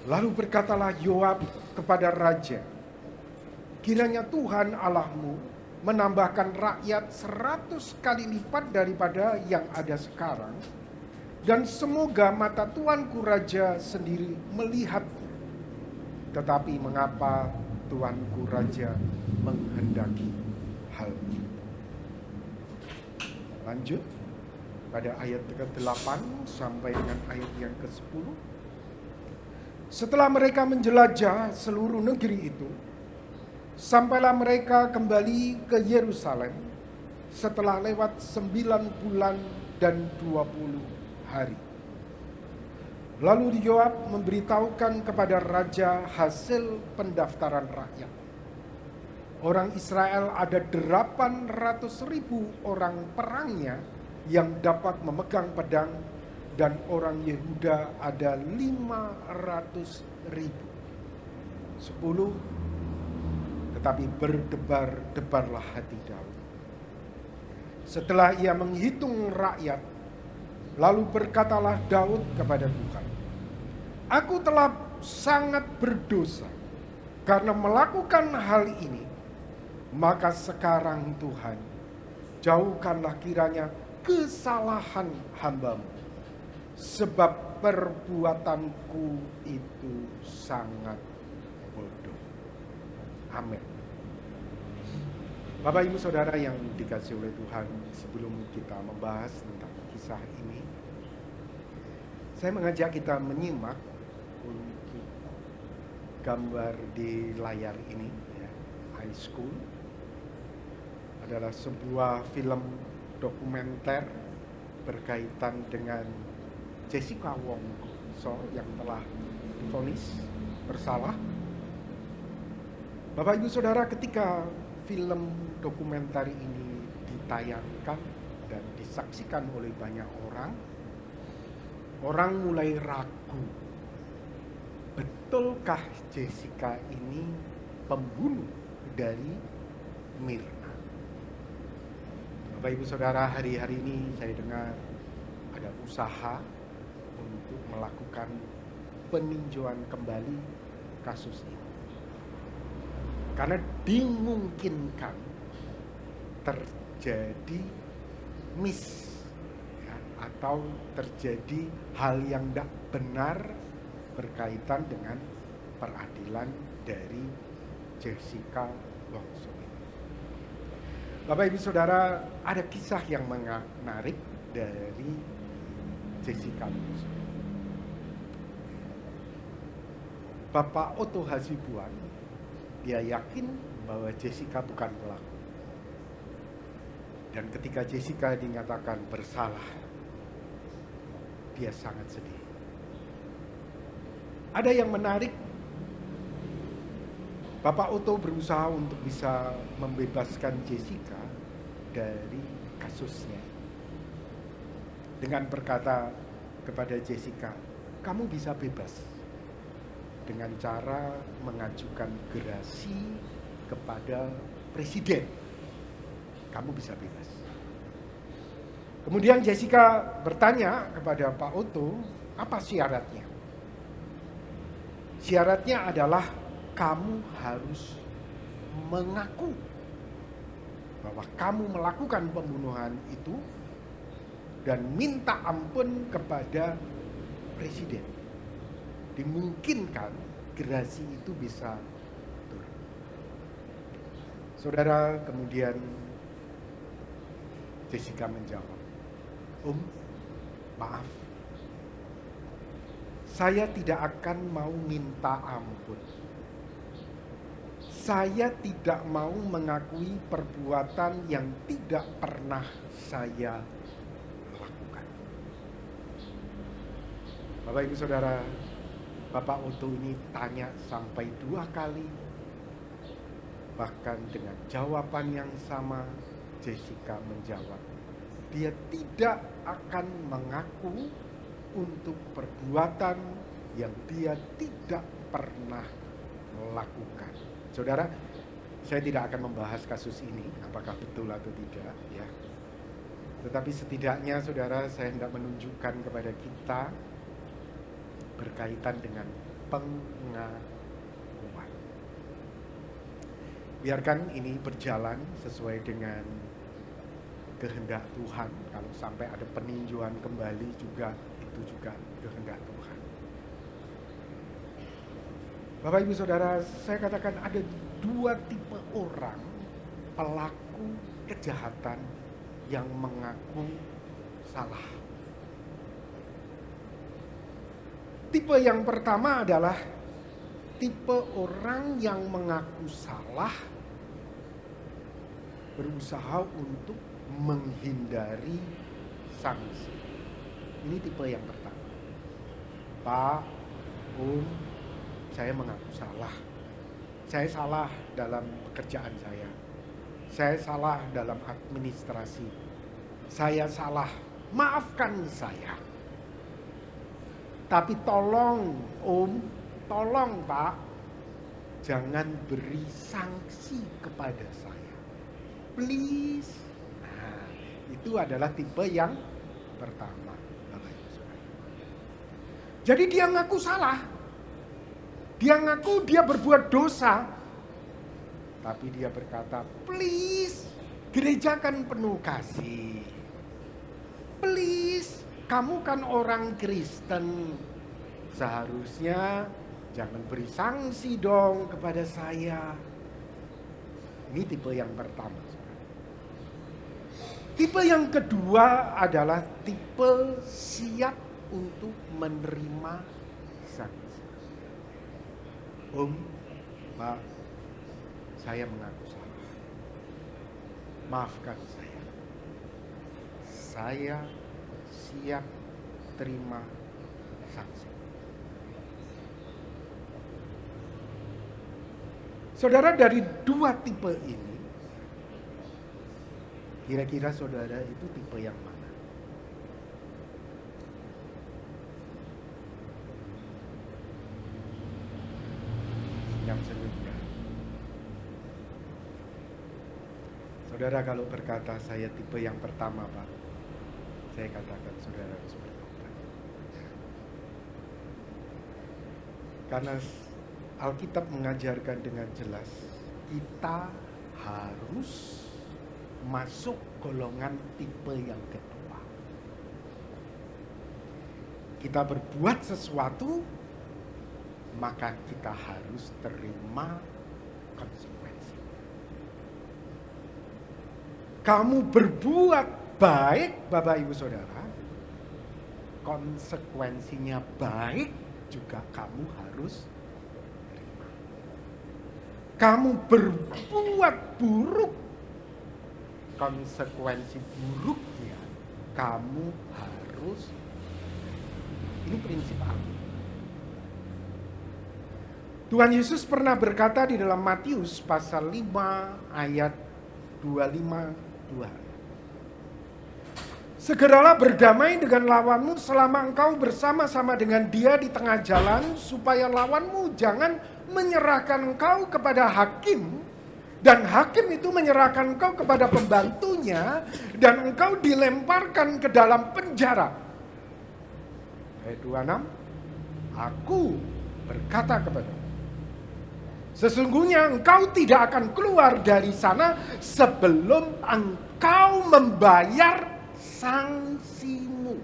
Lalu berkatalah Yoab kepada raja, kiranya Tuhan Allahmu menambahkan rakyat 100 kali lipat daripada yang ada sekarang, dan semoga mata tuanku raja sendiri melihatnya. Tetapi mengapa tuanku raja menghendaki hal itu? Lanjut pada ayat ke-8 sampai dengan ayat yang ke-10. Setelah mereka menjelajah seluruh negeri itu, sampailah mereka kembali ke Yerusalem setelah lewat 9 bulan dan 20 hari. Lalu Yoab memberitahukan kepada raja hasil pendaftaran rakyat. Orang Israel ada 800.000 orang perangnya yang dapat memegang pedang, dan orang Yehuda ada 500.000. 10, tetapi berdebar-debarlah hati Daud. Setelah ia menghitung rakyat, lalu berkatalah Daud kepada Tuhan, aku telah sangat berdosa karena melakukan hal ini. Maka sekarang Tuhan, jauhkanlah kiranya kesalahan hamba-Mu, sebab perbuatanku itu sangat bodoh. Amin. Bapak Ibu Saudara yang dikasihi oleh Tuhan, sebelum kita membahas tentang kisah ini, saya mengajak kita menyimak untuk gambar di layar ini, ya, High School adalah sebuah film dokumenter berkaitan dengan Jessica Wong So yang telah divonis bersalah. Bapak Ibu Saudara, ketika film dokumenter ini ditayangkan dan disaksikan oleh banyak orang mulai ragu, betulkah Jessica ini pembunuh dari Mirna? Bapak Ibu Saudara, hari-hari ini saya dengar ada usaha untuk melakukan peninjauan kembali kasus ini. Karena dimungkinkan terjadi atau terjadi hal yang tidak benar berkaitan dengan peradilan dari Jessica Wongso ini. Bapak Ibu Saudara, ada kisah yang menarik dari Jessica Wongso. Bapak Otto Hasibuan, dia yakin bahwa Jessica bukan pelaku. Dan ketika Jessica dinyatakan bersalah, dia sangat sedih. Ada yang menarik, Bapak Otto berusaha untuk bisa membebaskan Jessica dari kasusnya. Dengan berkata kepada Jessica, kamu bisa bebas dengan cara mengajukan gerasi kepada presiden. Kamu bisa bebas. Kemudian Jessica bertanya kepada Pak Otto, apa syaratnya? Syaratnya adalah kamu harus mengaku bahwa kamu melakukan pembunuhan itu dan minta ampun kepada presiden. Dimungkinkan gerasi itu bisa turun. Saudara, kemudian Jessica menjawab, maaf, saya tidak akan mau minta ampun. Saya tidak mau mengakui perbuatan yang tidak pernah saya lakukan. Bapak Ibu Saudara, Bapak Otto ini tanya sampai 2 kali. Bahkan dengan jawaban yang sama, Jessica menjawab, dia tidak akan mengaku untuk perbuatan yang dia tidak pernah lakukan. Saudara, saya tidak akan membahas kasus ini, apakah betul atau tidak, ya. Tetapi setidaknya, saudara, saya hendak menunjukkan kepada kita berkaitan dengan pengakuan. Biarkan ini berjalan sesuai dengan kehendak Tuhan. Kalau sampai ada peninjauan kembali juga, itu juga kehendak Tuhan. Bapak Ibu Saudara, saya katakan ada dua tipe orang pelaku kejahatan yang mengaku salah. Tipe yang pertama adalah tipe orang yang mengaku salah, berusaha untuk menghindari sanksi. Ini tipe yang pertama. Pak, saya mengaku salah. Saya salah dalam pekerjaan saya. Saya salah dalam administrasi. Saya salah, maafkan saya. Tapi tolong tolong Pak, jangan beri sanksi kepada saya. Please. Nah, itu adalah tipe yang pertama. Jadi dia ngaku salah. Dia ngaku dia berbuat dosa. Tapi dia berkata, please, gereja kan penuh kasih. Please, kamu kan orang Kristen. Seharusnya jangan beri sanksi dong kepada saya. Ini tipe yang pertama. Tipe yang kedua adalah tipe siap untuk menerima sanksi. Pak, saya mengaku salah. Maafkan saya. Saya siap terima sanksi. Saudara, dari dua tipe ini, kira-kira saudara itu tipe yang mana? Yang senyumnya. Saudara kalau berkata saya tipe yang pertama, Pak, saya katakan saudara harus bertobat. Karena Alkitab mengajarkan dengan jelas, kita harus masuk golongan tipe yang kedua. Kita berbuat sesuatu, maka kita harus terima konsekuensi. Kamu berbuat baik, Bapak Ibu Saudara, konsekuensinya baik juga kamu harus terima. Kamu berbuat buruk, konsekuensi buruknya kamu harus. Ini prinsip Allah. Tuhan Yesus pernah berkata di dalam Matius pasal 5 ayat 25. Segeralah berdamai dengan lawanmu selama engkau bersama-sama dengan dia di tengah jalan, supaya lawanmu jangan menyerahkan engkau kepada hakim, dan hakim itu menyerahkan engkau kepada pembantunya, dan engkau dilemparkan ke dalam penjara. Ayat 26, aku berkata kepadamu, sesungguhnya engkau tidak akan keluar dari sana sebelum engkau membayar sanksimu.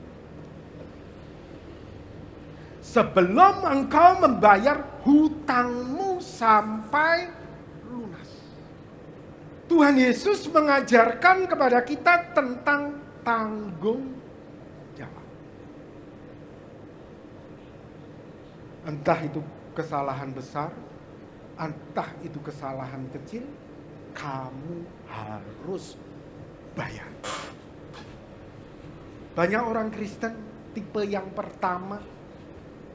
Sebelum engkau membayar hutangmu sampai lunas. Tuhan Yesus mengajarkan kepada kita tentang tanggung jawab. Entah itu kesalahan besar, entah itu kesalahan kecil, kamu harus bayar. Banyak orang Kristen tipe yang pertama,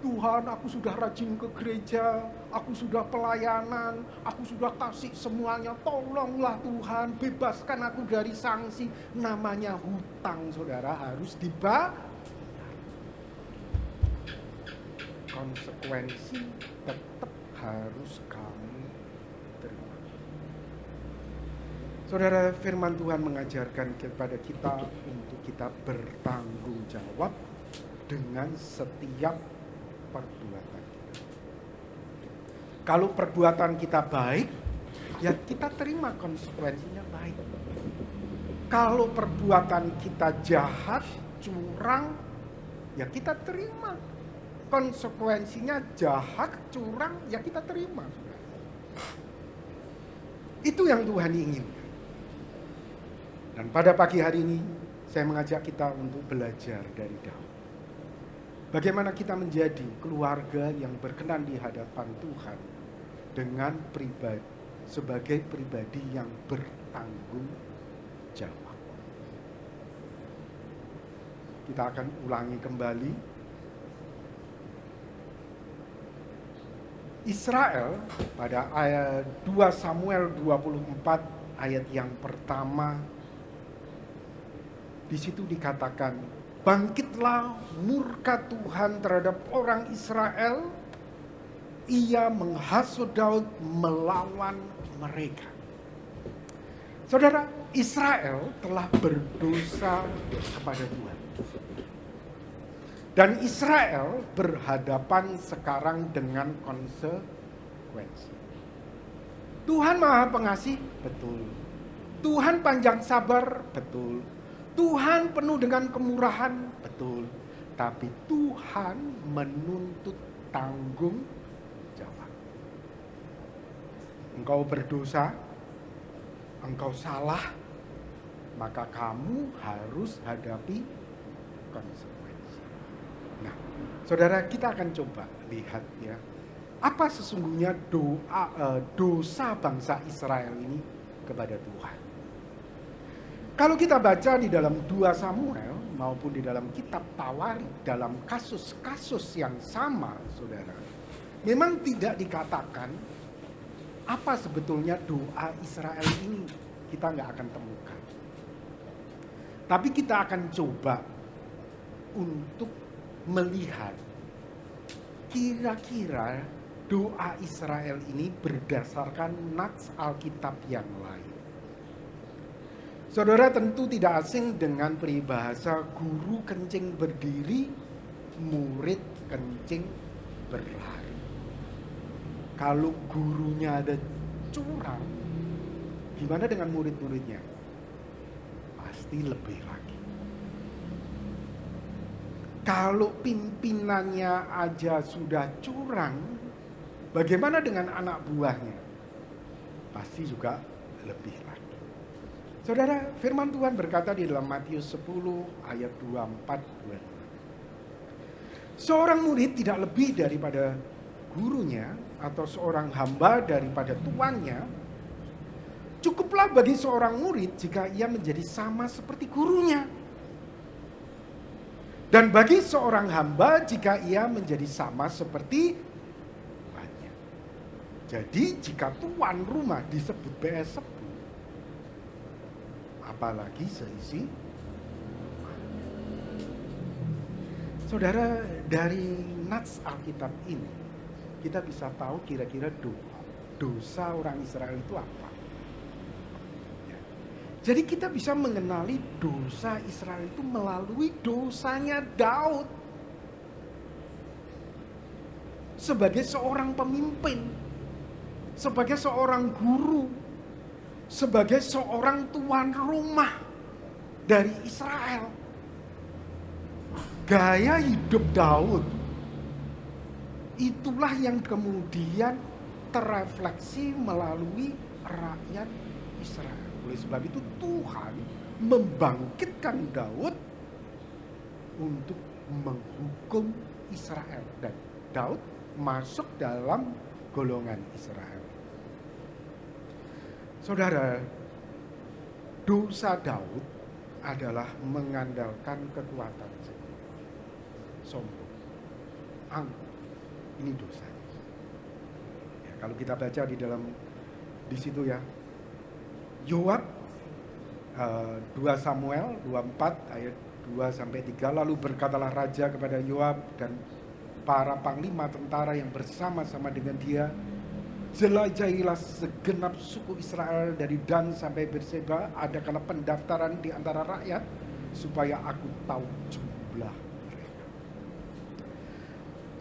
Tuhan, aku sudah rajin ke gereja, aku sudah pelayanan, aku sudah kasih semuanya, tolonglah Tuhan, bebaskan aku dari sanksi. Namanya hutang, saudara, harus dibayar. Konsekuensi tetap harus kamu terima. Saudara, firman Tuhan mengajarkan kepada kita untuk kita bertanggung jawab dengan setiap perbuatan kita. Kalau perbuatan kita baik, ya kita terima konsekuensinya baik. Kalau perbuatan kita jahat, curang, ya kita terima konsekuensinya jahat, curang, ya kita terima. Itu yang Tuhan inginkan. Dan pada pagi hari ini, saya mengajak kita untuk belajar dari Daud. Bagaimana kita menjadi keluarga yang berkenan di hadapan Tuhan dengan sebagai pribadi yang bertanggung jawab. Kita akan ulangi kembali. Israel pada ayat 2 Samuel 24 ayat yang pertama, di situ dikatakan, bangkitlah murka Tuhan terhadap orang Israel, ia menghasut Daud melawan mereka. Saudara, Israel telah berdosa kepada Tuhan. Dan Israel berhadapan sekarang dengan konsekuensi. Tuhan Maha Pengasih, betul. Tuhan panjang sabar, betul. Tuhan penuh dengan kemurahan, betul. Tapi Tuhan menuntut tanggung jawab. Engkau berdosa, engkau salah, maka kamu harus hadapi konsekuensi. Nah, saudara, kita akan coba lihat ya, apa sesungguhnya dosa bangsa Israel ini kepada Tuhan. Kalau kita baca di dalam 2 Samuel maupun di dalam kitab Tawarikh, dalam kasus-kasus yang sama, saudara, memang tidak dikatakan apa sebetulnya doa Israel ini, kita nggak akan temukan. Tapi kita akan coba untuk melihat kira-kira doa Israel ini berdasarkan nats Alkitab yang lain. Saudara tentu tidak asing dengan peribahasa guru kencing berdiri, murid kencing berlari. Kalau gurunya ada curang, gimana dengan murid-muridnya? Pasti lebih lagi. Kalau pimpinannya aja sudah curang, bagaimana dengan anak buahnya? Pasti juga lebih lagi. Saudara, firman Tuhan berkata di dalam Matius 10 ayat 24-25. Seorang murid tidak lebih daripada gurunya, atau seorang hamba daripada tuannya. Cukuplah bagi seorang murid jika ia menjadi sama seperti gurunya. Dan bagi seorang hamba jika ia menjadi sama seperti tuannya. Jadi jika tuan rumah disebut Beelzebul, apalagi seisi rumah. Saudara, dari nats Alkitab ini kita bisa tahu kira-kira dosa orang Israel itu apa. Jadi kita bisa mengenali dosa Israel itu melalui dosanya Daud. Sebagai seorang pemimpin, sebagai seorang guru, sebagai seorang tuan rumah dari Israel. Gaya hidup Daud itulah yang kemudian terefleksi melalui rakyat Israel. Oleh sebab itu Tuhan membangkitkan Daud untuk menghukum Israel. Dan Daud masuk dalam golongan Israel. Saudara, dosa Daud adalah mengandalkan kekuatan sendiri. Sombong, angkuh, ini dosa. Ya, kalau kita baca di situ ya, Yoab 2 Samuel 24 ayat 2-3, lalu berkatalah raja kepada Yoab dan para panglima tentara yang bersama-sama dengan dia, jelajahilah segenap suku Israel dari Dan sampai Berseba, adakanlah pendaftaran di antara rakyat supaya aku tahu jumlah mereka.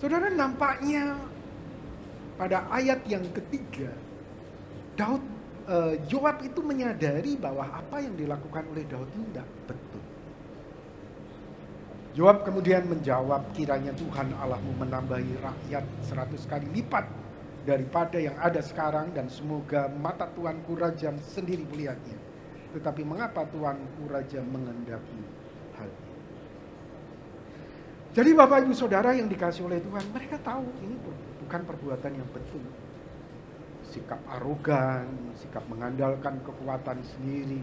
Saudara, nampaknya pada ayat yang ketiga, Yoab itu menyadari bahwa apa yang dilakukan oleh Daud itu tidak betul. Yoab kemudian menjawab, kiranya Tuhan Allahmu menambahi rakyat 100 kali lipat daripada yang ada sekarang, dan semoga mata Tuanku Raja sendiri melihatnya. Tetapi mengapa Tuanku Raja mengendaki hal ini? Jadi Bapak Ibu Saudara yang dikasih oleh Tuhan, mereka tahu ini bukan perbuatan yang betul. Sikap arogan, sikap mengandalkan kekuatan sendiri,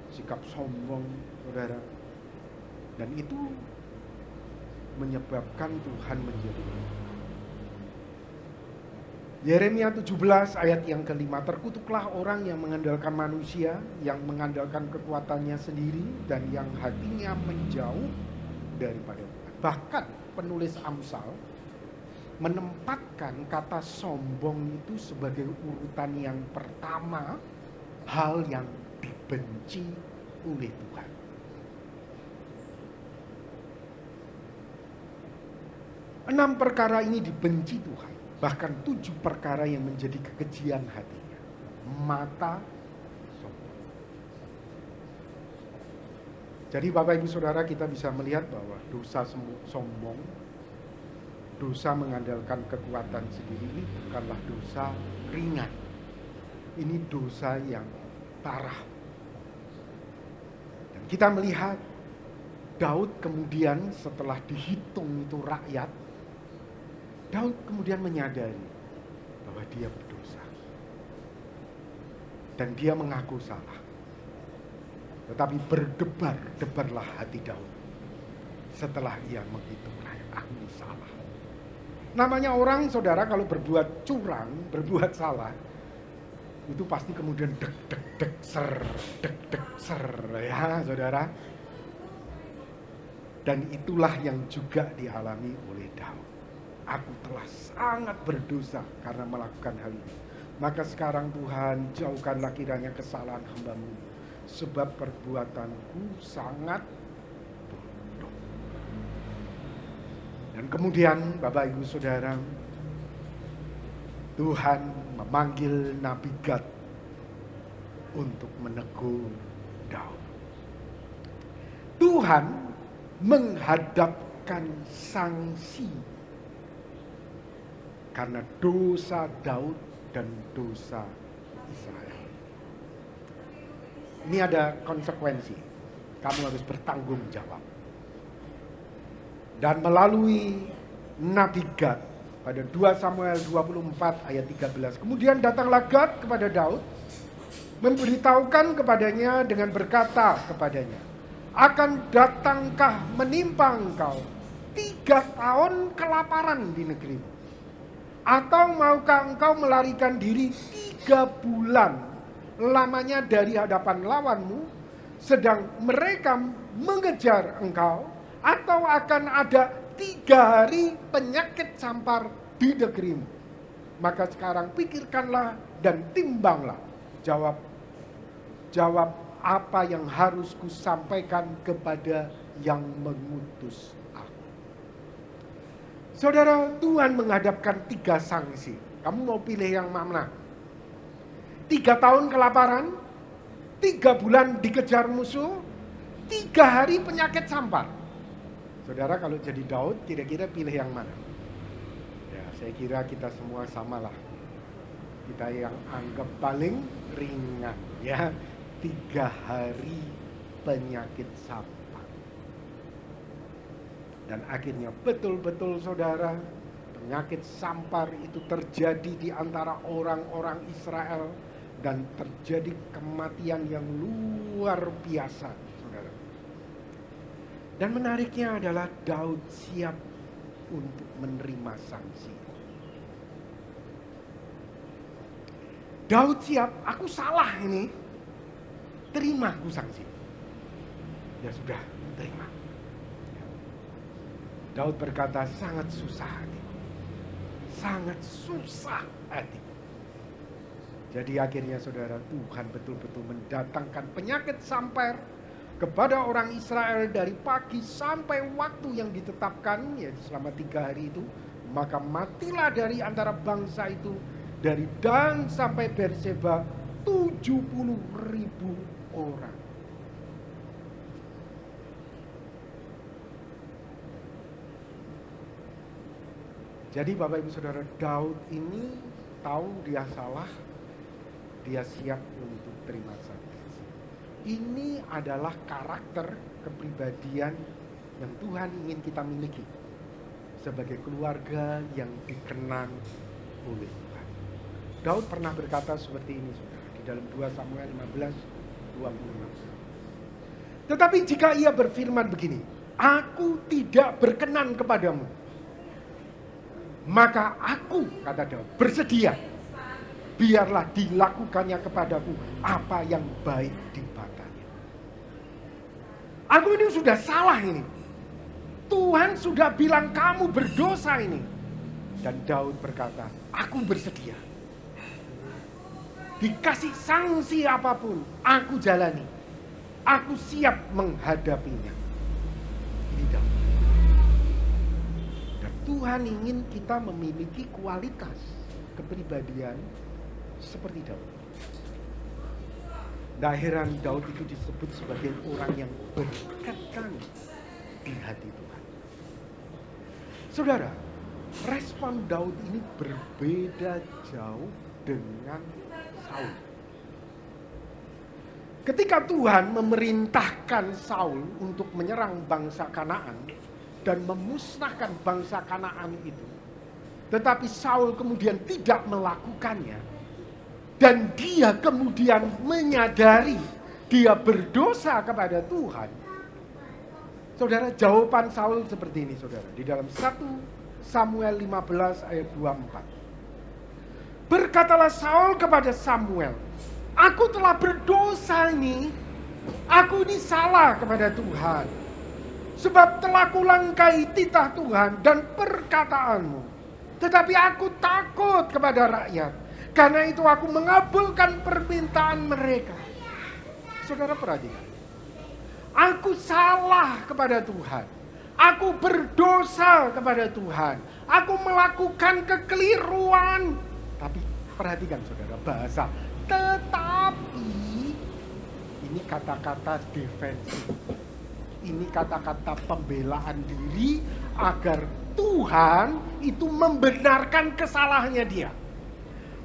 sikap sombong, saudara. Dan itu menyebabkan Tuhan menjadi. Yeremia 17 ayat yang kelima, terkutuklah orang yang mengandalkan manusia, yang mengandalkan kekuatannya sendiri, dan yang hatinya menjauh daripada Tuhan. Bahkan penulis Amsal menempatkan kata sombong itu sebagai urutan yang pertama, hal yang dibenci oleh Tuhan. Enam perkara ini dibenci Tuhan. Bahkan 7 perkara yang menjadi kekejian hatinya. Mata, sombong. Jadi Bapak Ibu Saudara, kita bisa melihat bahwa dosa sombong, dosa mengandalkan kekuatan sendiri ini bukanlah dosa ringan. Ini dosa yang parah. Dan kita melihat Daud kemudian setelah dihitung itu rakyat, Daud kemudian menyadari bahwa dia berdosa. Dan dia mengaku salah. Tetapi berdebar-debarlah hati Daud setelah ia menghitung rakyat, aku salah. Namanya orang, saudara, kalau berbuat curang, berbuat salah, itu pasti kemudian deg-deg ser, ya saudara. Dan itulah yang juga dialami oleh Daud. Aku telah sangat berdosa karena melakukan hal ini. Maka sekarang Tuhan, jauhkanlah kiranya kesalahan hamba-Mu, sebab perbuatanku sangat bodoh. Dan kemudian Bapak Ibu Saudara, Tuhan memanggil Nabi Gad untuk menegur Daud. Tuhan menghadapkan sanksi karena dosa Daud dan dosa Israel. Ini ada konsekuensi. Kamu harus bertanggung jawab. Dan melalui Nabi Gad pada 2 Samuel 24 ayat 13. Kemudian datanglah Gad kepada Daud, memberitahukan kepadanya dengan berkata kepadanya, akan datangkah menimpa engkau 3 tahun kelaparan di negerimu? Atau maukah engkau melarikan diri 3 bulan lamanya dari hadapan lawanmu, sedang mereka mengejar engkau? Atau akan ada 3 hari penyakit sampar di negerimu? Maka sekarang pikirkanlah dan timbanglah. Jawab apa yang harus kusampaikan kepada yang mengutus. Saudara, Tuhan menghadapkan 3 sanksi. Kamu mau pilih yang mana? 3 tahun kelaparan, 3 bulan dikejar musuh, 3 hari penyakit sampar. Saudara, kalau jadi Daud, kira-kira pilih yang mana? Ya, saya kira kita semua samalah. Kita yang anggap paling ringan, ya, 3 hari penyakit sampar. Dan akhirnya betul-betul saudara, penyakit sampar itu terjadi di antara orang-orang Israel. Dan terjadi kematian yang luar biasa, saudara. Dan menariknya adalah Daud siap untuk menerima sanksi. Daud siap, aku salah ini. Terima aku sanksi. Ya sudah, terima. Daud berkata, sangat susah hati. Sangat susah hati. Jadi akhirnya saudara, Tuhan betul-betul mendatangkan penyakit sampar kepada orang Israel dari pagi sampai waktu yang ditetapkan, yaitu selama 3 hari itu. Maka matilah dari antara bangsa itu, dari Dan sampai Berseba 70.000 orang. Jadi Bapak Ibu Saudara, Daud ini tahu dia salah, dia siap untuk terima sanksi. Ini adalah karakter kepribadian yang Tuhan ingin kita miliki sebagai keluarga yang dikenang oleh Tuhan. Daud pernah berkata seperti ini, saudara, di dalam 2 Samuel 15:26. Tetapi jika ia berfirman begini, aku tidak berkenan kepadamu, maka aku, kata Daud, bersedia, biarlah dilakukannya kepadaku apa yang baik di matanya. Aku ini sudah salah ini. Tuhan sudah bilang kamu berdosa ini. Dan Daud berkata, aku bersedia. Dikasih sanksi apapun, aku jalani. Aku siap menghadapinya. Ini Daud. Dan Tuhan ingin kita memiliki kualitas kepribadian seperti Daud. Tidak heran Daud itu disebut sebagai orang yang berkenan di hati Tuhan. Saudara, respon Daud ini berbeda jauh dengan Saul. Ketika Tuhan memerintahkan Saul untuk menyerang bangsa Kanaan dan memusnahkan bangsa Kanaan itu, tetapi Saul kemudian tidak melakukannya, dan dia kemudian menyadari dia berdosa kepada Tuhan. Saudara, jawaban Saul seperti ini, saudara, di dalam 1 Samuel 15 ayat 24. Berkatalah Saul kepada Samuel, aku telah berdosa ini, aku ini salah kepada Tuhan, sebab telah kulangkai titah Tuhan dan perkataanmu. Tetapi aku takut kepada rakyat, karena itu aku mengabulkan permintaan mereka. Saudara perhatikan, aku salah kepada Tuhan, aku berdosa kepada Tuhan, aku melakukan kekeliruan. Tapi perhatikan saudara, bahasa tetapi ini kata-kata defensif. Ini kata-kata pembelaan diri agar Tuhan itu membenarkan kesalahannya dia.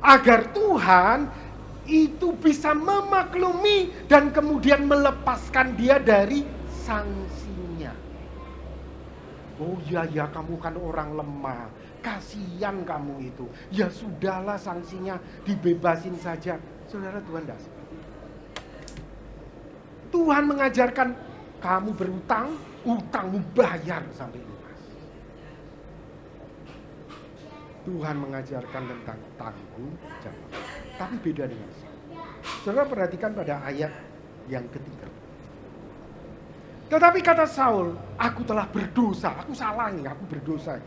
Agar Tuhan itu bisa memaklumi dan kemudian melepaskan dia dari sanksinya. Oh ya, kamu kan orang lemah, kasihan kamu itu. Ya sudahlah, sanksinya dibebasin saja. Saudara, Tuhan tidak seperti itu. Tuhan mengajarkan kamu berutang, utangmu bayar sampai lunas. Tuhan mengajarkan tentang tanggung jawab. Tapi beda dengan Saul. Saudara perhatikan pada ayat yang ketiga. Tetapi kata Saul, aku telah berdosa, aku salah ini, aku berdosa.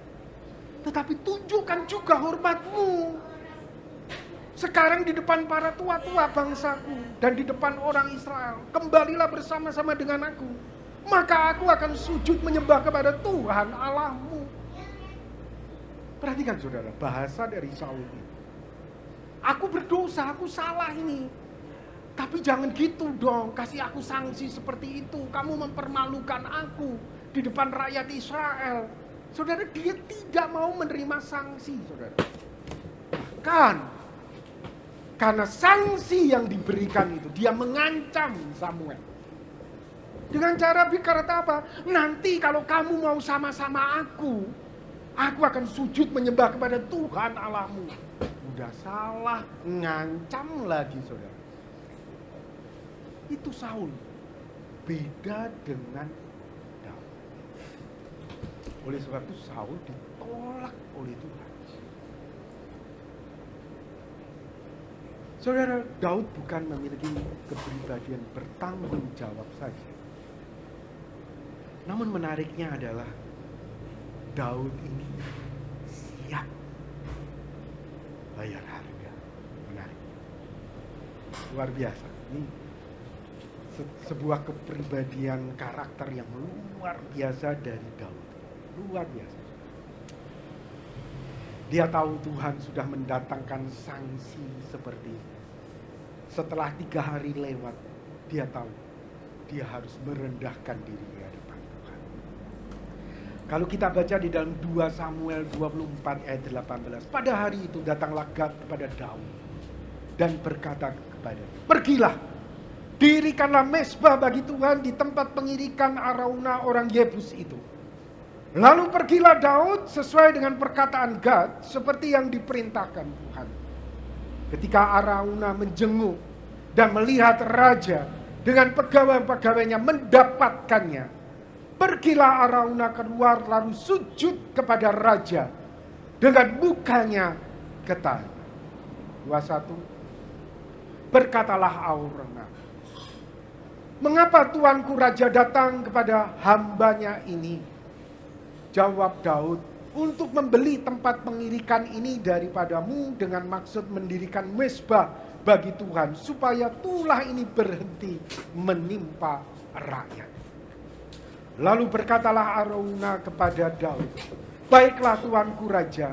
Tetapi tunjukkan juga hormatmu. Sekarang di depan para tua-tua bangsaku dan di depan orang Israel, kembalilah bersama-sama dengan aku. Maka aku akan sujud menyembah kepada Tuhan Allahmu. Perhatikan saudara, bahasa dari Saul ini. Aku berdosa, aku salah ini. Tapi jangan gitu dong, kasih aku sanksi seperti itu. Kamu mempermalukan aku di depan rakyat Israel. Saudara, dia tidak mau menerima sanksi, saudara. Bahkan, karena sanksi yang diberikan itu, dia mengancam Samuel. Dengan cara berkata apa? Nanti kalau kamu mau sama-sama aku akan sujud menyembah kepada Tuhan Allahmu. Udah salah, ngancam lagi saudara. Itu Saul. Beda dengan Daud. Oleh sebab itu Saul ditolak oleh Tuhan. Saudara, Daud bukan memiliki kepribadian bertanggung jawab saja. Namun menariknya adalah Daud ini siap bayar harga. Menarik. Luar biasa. Ini sebuah kepribadian karakter yang luar biasa dari Daud. Luar biasa. Dia tahu Tuhan sudah mendatangkan sanksi seperti itu. Setelah 3 hari lewat, dia tahu dia harus merendahkan diri di hadapan Tuhan. Kalau kita baca di dalam 2 Samuel 24 ayat 18, pada hari itu datanglah Gad kepada Daud dan berkata kepadanya, pergilah, dirikanlah mezbah bagi Tuhan di tempat pengirikan Araunah orang Yebus itu. Lalu pergilah Daud sesuai dengan perkataan Gad seperti yang diperintahkan Tuhan. Ketika Araunah menjenguk dan melihat raja dengan pegawai-pegawainya mendapatkannya, pergilah Araunah keluar lalu sujud kepada raja dengan mukanya ke tanah. 21. Berkatalah Araunah, mengapa tuanku raja datang kepada hambanya ini? Jawab Daud, untuk membeli tempat pengirikan ini daripadamu dengan maksud mendirikan mezbah bagi Tuhan, supaya tulah ini berhenti menimpa rakyat. Lalu berkatalah Araunah kepada Daud, baiklah tuanku raja,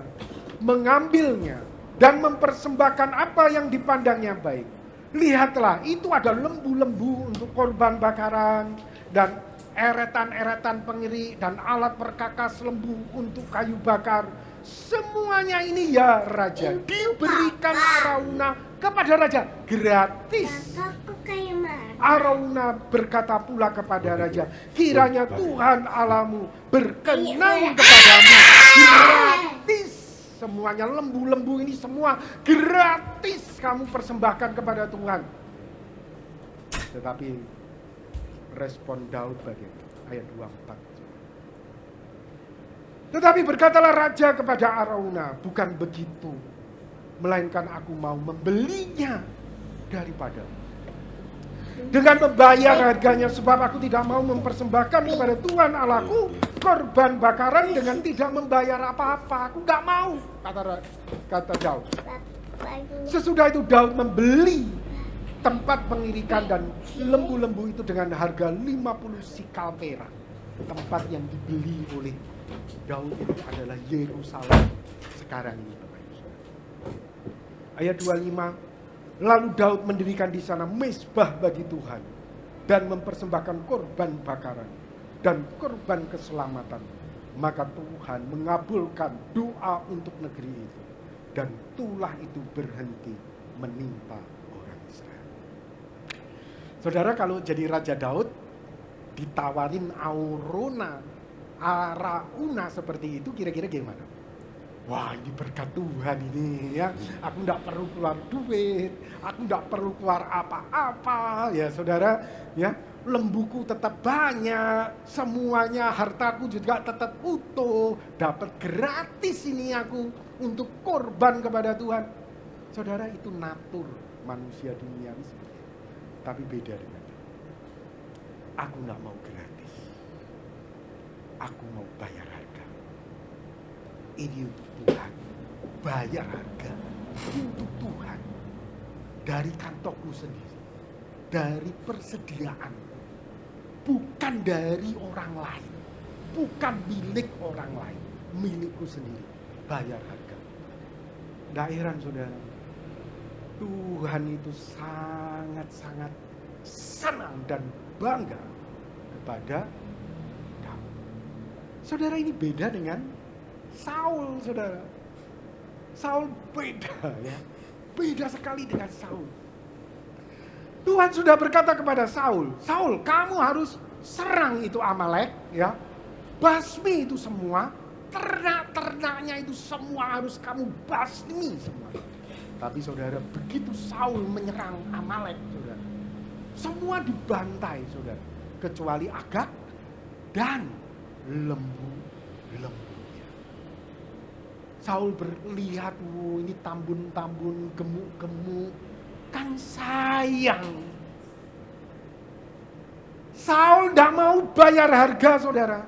mengambilnya dan mempersembahkan apa yang dipandangnya baik. Lihatlah, itu ada lembu-lembu untuk korban bakaran dan eretan-eretan pengirik dan alat perkakas lembu untuk kayu bakar. Semuanya ini ya raja, diberikan Araunah kepada raja gratis. Araunah berkata pula kepada raja, kiranya Tuhan Allahmu berkenan kepadamu gratis. Semuanya lembu-lembu ini semua gratis kamu persembahkan kepada Tuhan. Tetapi respon Daud bagaimana? Ayat 24. Tetapi berkatalah raja kepada Araunah, bukan begitu, melainkan aku mau membelinya daripadamu dengan membayar harganya, sebab aku tidak mau mempersembahkan kepada Tuhan Allahku korban bakaran dengan tidak membayar apa-apa. Aku gak mau, kata Daud. Sesudah itu Daud membeli tempat pengirikan dan lembu-lembu itu dengan harga 50 sikal perak. Tempat yang dibeli oleh Daud itu adalah Yerusalem sekarang ini. Ayat 25. Lalu Daud mendirikan di sana mezbah bagi Tuhan dan mempersembahkan korban bakaran dan korban keselamatan. Maka Tuhan mengabulkan doa untuk negeri itu dan tulah itu berhenti menimpa orang Israel. Saudara, kalau jadi Raja Daud ditawarin Araunah seperti itu, kira-kira gimana? Wah, ini berkat Tuhan ini ya. Aku enggak perlu keluar duit, aku enggak perlu keluar apa-apa ya saudara ya. Lembuku tetap banyak, semuanya hartaku juga tetap utuh, dapat gratis ini aku untuk korban kepada Tuhan. Saudara, itu natur manusia dunia ini seperti itu. Tapi beda dengan itu. Aku enggak mau gratis. Aku mau bayar harga. Ini untuk Tuhan, bayar harga untuk Tuhan dari kantongku sendiri, dari persediaan, bukan dari orang lain, bukan milik orang lain, milikku sendiri, bayar harga. Nggak heran saudara, Tuhan itu sangat-sangat senang dan bangga kepada Daud. Saudara, ini beda dengan Saul, saudara. Saul beda ya. Beda sekali dengan Saul. Tuhan sudah berkata kepada Saul, Saul, kamu harus serang itu Amalek ya. Basmi itu semua, ternak-ternaknya itu semua harus kamu basmi semua. Tapi saudara, begitu Saul menyerang Amalek, saudara, semua dibantai, saudara, kecuali Agag dan lembu-lembu. Saul berlihat, ini tambun-tambun, gemuk-gemuk, kan sayang. Saul tidak mau bayar harga, saudara.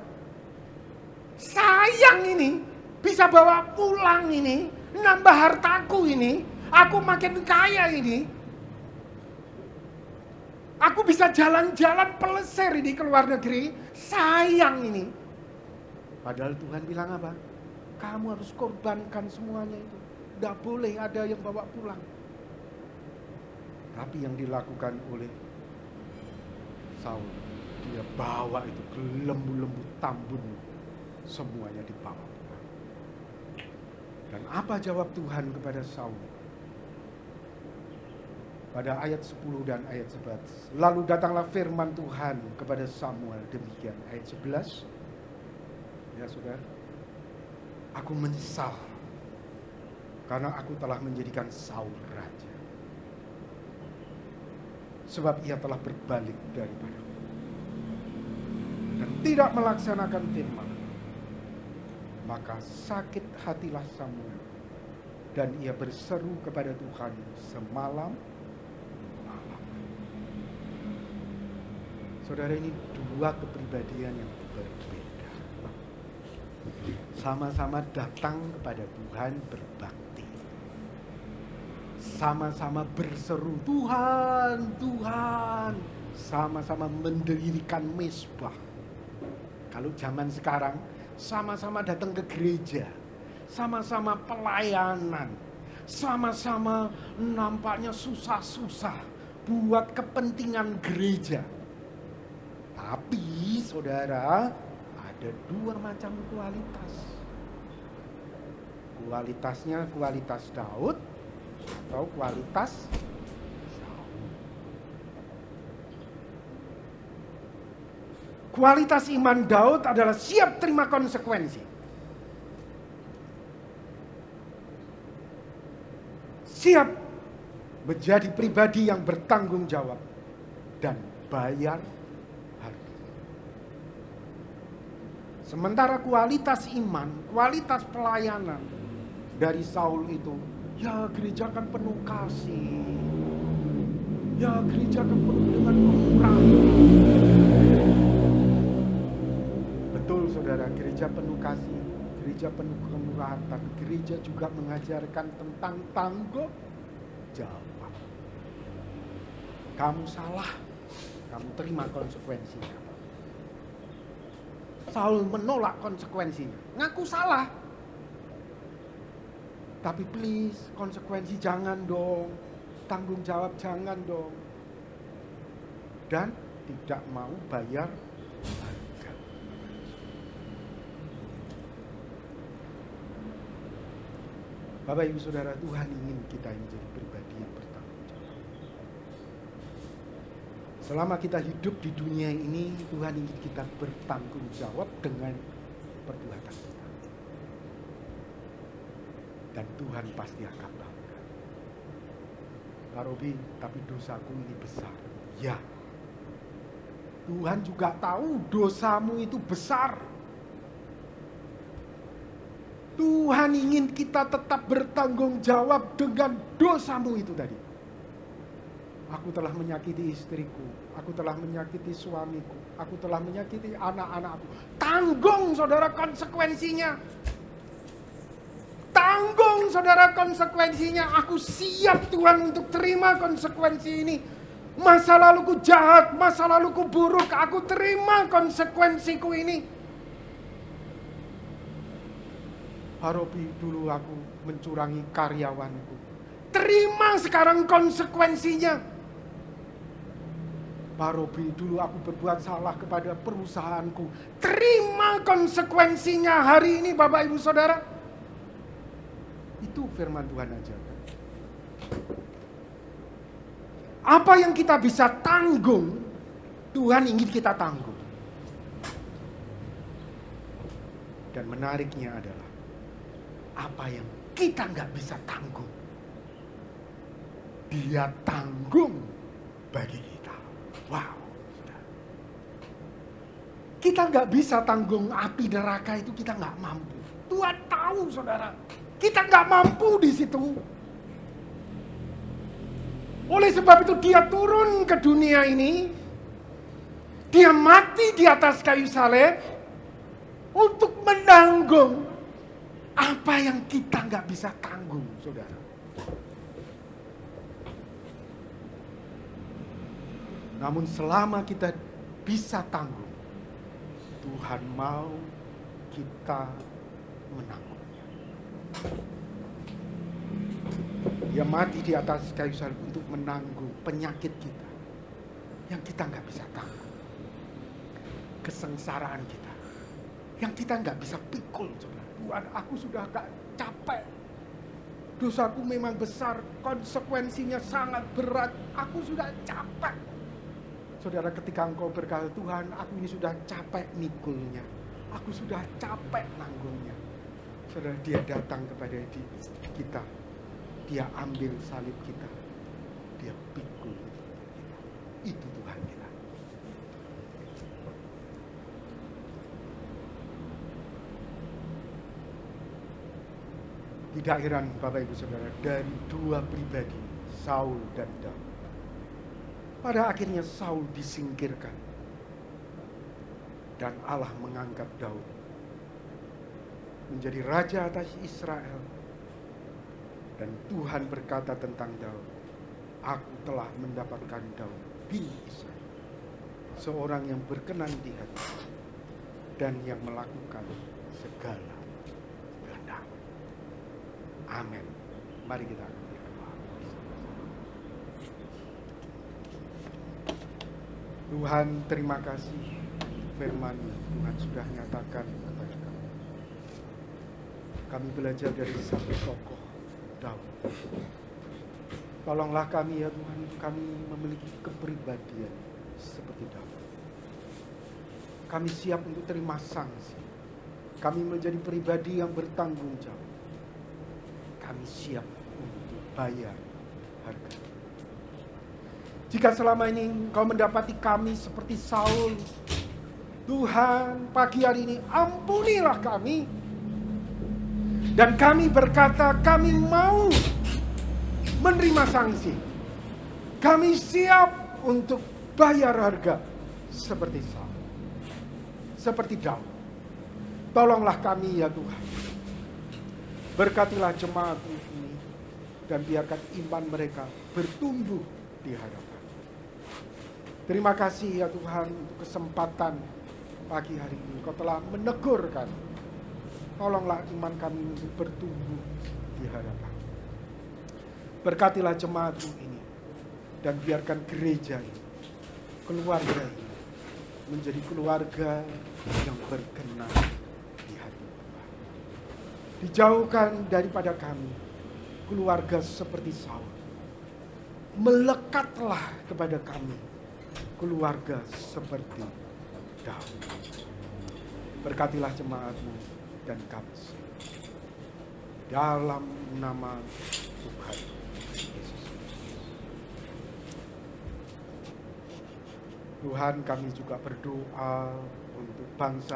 Sayang ini, bisa bawa pulang ini, nambah hartaku ini, aku makin kaya ini. Aku bisa jalan-jalan peleser ini ke luar negeri, sayang ini. Padahal Tuhan bilang apa? kamu harus korbankan semuanya itu. Tidak boleh ada yang bawa pulang. Tapi yang dilakukan oleh Saul, dia bawa itu ke lembu-lembu tambun, semuanya dibawa pulang. Dan apa jawab Tuhan kepada Saul? Pada ayat 10 dan ayat 11. Lalu datanglah firman Tuhan kepada Samuel demikian. Ayat 11. Ya saudara. Aku menyesal karena aku telah menjadikan Saul raja. Sebab ia telah berbalik daripadaku dan tidak melaksanakan firman. Maka sakit hatilah Samuel dan ia berseru kepada Tuhan semalam. Saudara, ini dua kepribadian yang berbeda. Sama-sama datang kepada Tuhan berbakti. Sama-sama berseru, Tuhan, Tuhan. Sama-sama mendirikan mezbah. Kalau zaman sekarang, sama-sama datang ke gereja. Sama-sama pelayanan. Sama-sama nampaknya susah-susah buat kepentingan gereja. Tapi saudara, ada dua macam kualitas. Kualitasnya kualitas Daud atau kualitas Saul. Kualitas iman Daud adalah siap terima konsekuensi. Siap menjadi pribadi yang bertanggung jawab dan bayar. Sementara kualitas iman, kualitas pelayanan dari Saul itu, ya gereja kan penuh kasih. Ya gereja kan penuh dengan kemurahan. Betul saudara, gereja penuh kasih, gereja penuh kemurahan, tapi gereja juga mengajarkan tentang tanggung jawab. Kamu salah, kamu terima konsekuensinya. Saul menolak konsekuensinya, ngaku salah. Tapi please, konsekuensi jangan dong, tanggung jawab jangan dong. Dan tidak mau bayar harga. Bapak Ibu Saudara, Tuhan ingin kita menjadi pribadi yang bertanggung jawab. Selama kita hidup di dunia ini, Tuhan ingin kita bertanggung jawab dengan perbuatan kita. Dan Tuhan pasti akan bangga. Pak Robi, tapi dosaku ini besar. Ya, Tuhan juga tahu dosamu itu besar. Tuhan ingin kita tetap bertanggung jawab dengan dosamu itu tadi. Aku telah menyakiti istriku, aku telah menyakiti suamiku, aku telah menyakiti anak-anakku. Tanggung saudara konsekuensinya. Tanggung saudara konsekuensinya. Aku siap Tuhan untuk terima konsekuensi ini. Masa laluku jahat, masa laluku buruk, aku terima konsekuensiku ini. Haropi, dulu aku mencurangi karyawanku. Terima sekarang konsekuensinya. Pak Robi, dulu aku berbuat salah kepada perusahaanku. Terima konsekuensinya hari ini Bapak Ibu Saudara. Itu firman Tuhan aja. Apa yang kita bisa tanggung, Tuhan ingin kita tanggung. Dan menariknya adalah, apa yang kita nggak bisa tanggung, Dia tanggung bagi kita. Wow. Kita nggak bisa tanggung api neraka itu, kita nggak mampu. Tuhan tahu saudara, kita nggak mampu di situ. Oleh sebab itu Dia turun ke dunia ini, Dia mati di atas kayu salib untuk menanggung apa yang kita nggak bisa tanggung, saudara. Namun selama kita bisa tanggung, Tuhan mau kita menanggungnya. Dia mati di atas kayu salib untuk menanggung penyakit kita yang kita nggak bisa tanggung, kesengsaraan kita yang kita nggak bisa pikul. Tuhan, aku sudah gak capek, dosaku memang besar, konsekuensinya sangat berat, aku sudah capek. Saudara, ketika engkau berkata, Tuhan, aku ini sudah capek mikulnya, aku sudah capek nanggungnya, saudara, dia datang kepada kita, dia ambil salib kita, dia pikul kita. Itu Tuhan kita. Tidak heran Bapak Ibu Saudara, dari dua pribadi, Saul dan Daud, pada akhirnya Saul disingkirkan dan Allah mengangkat Daud menjadi raja atas Israel. Dan Tuhan berkata tentang Daud, aku telah mendapatkan Daud bin Isai, seorang yang berkenan di hati dan yang melakukan segala kehendak. Amin. Mari kita berdoa. Tuhan, terima kasih firman Tuhan sudah nyatakan kepada kami. Kami belajar dari satu tokoh, Daud. Tolonglah kami ya Tuhan, kami memiliki kepribadian seperti Daud. Kami siap untuk terima sanksi. Kami menjadi pribadi yang bertanggung jawab. Kami siap untuk bayar harga. Jika selama ini Engkau mendapati kami seperti Saul, Tuhan, pagi hari ini ampunilah kami. Dan kami berkata, kami mau menerima sanksi. Kami siap untuk bayar harga seperti Saul, seperti Daud. Tolonglah kami ya Tuhan. Berkatilah jemaat ini dan biarkan iman mereka bertumbuh di hadapan. Terima kasih ya Tuhan untuk kesempatan pagi hari ini. Kau telah menegur kami. Tolonglah iman kami untuk bertumbuh di hadapan. Berkatilah jemaat ini dan biarkan gereja ini, keluarga ini menjadi keluarga yang berkenan di hati Tuhan. Dijauhkan daripada kami keluarga seperti Saul. Melekatlah kepada kami keluarga seperti Daud. Berkatilah jemaat-Mu dan kami dalam nama Tuhan Yesus. Tuhan, kami juga berdoa untuk bangsa